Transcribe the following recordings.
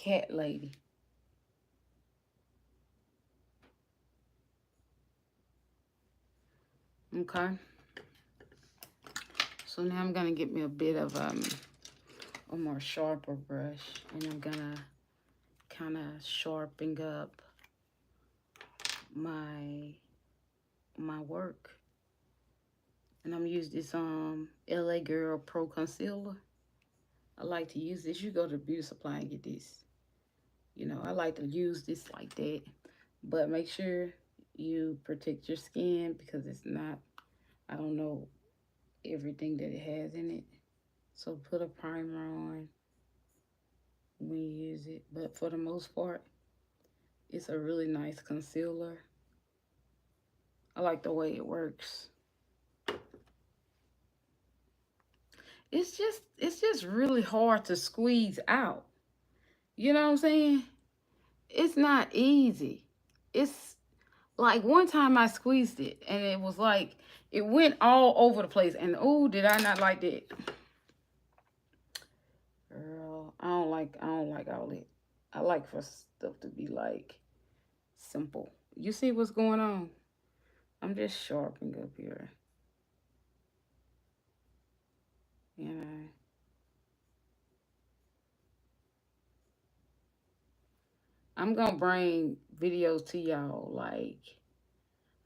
cat lady. Okay. So now I'm gonna get me a bit of a more sharper brush, and I'm gonna kind of sharpen up my work. And I'm use this LA Girl Pro Concealer. I like to use this. You go to beauty supply and get this. You know, I like to use this like that. But make sure you protect your skin, because it's not, I don't know everything that it has in it. So put a primer on when you use it. But for the most part, it's a really nice concealer. I like the way it works. It's just really hard to squeeze out. You know what I'm saying? It's not easy. It's like one time I squeezed it and it was like it went all over the place, and oh, did I not like that. Girl, I don't like all that. I like for stuff to be like simple. You see what's going on? I'm just sharpening up here. You know. I'm gonna bring videos to y'all. Like,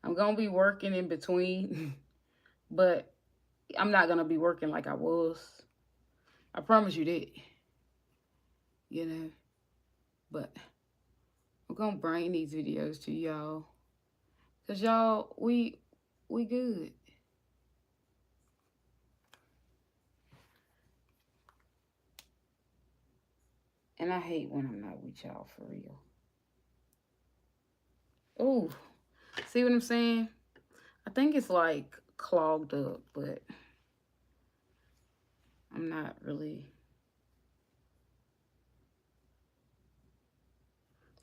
I'm gonna be working in between, but I'm not gonna be working like I was. I promise you that. You know. But I'm gonna bring these videos to y'all. Cause y'all, we good. And I hate when I'm not with y'all for real. Oh, see what I'm saying? I think it's like clogged up, but I'm not really.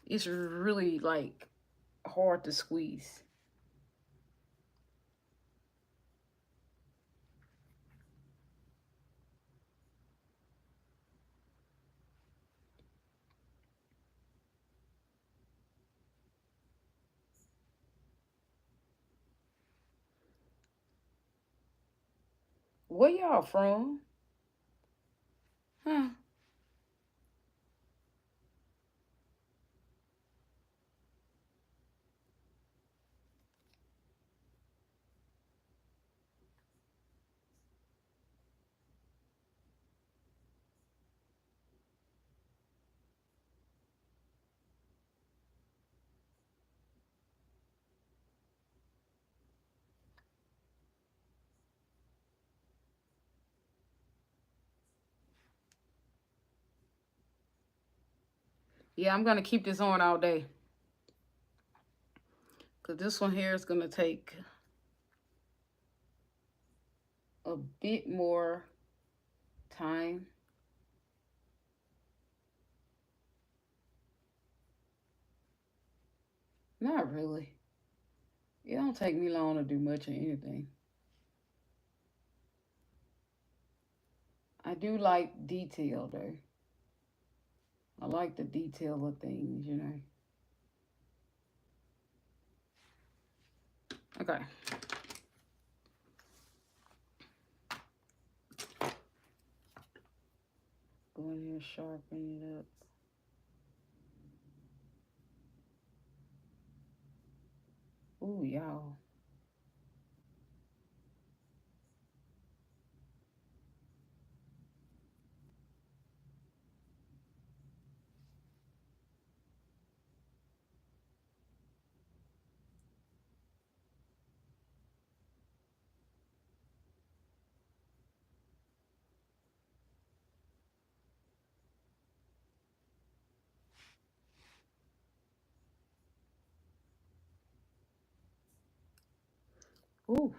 It's really like hard to squeeze. Where y'all from? Huh? Yeah, I'm gonna keep this on all day. Cause this one here is gonna take a bit more time. Not really. It don't take me long to do much of anything. I do like detail though. I like the detail of things, you know. Okay. Go in here, sharpen it up. Ooh, y'all. Ooh.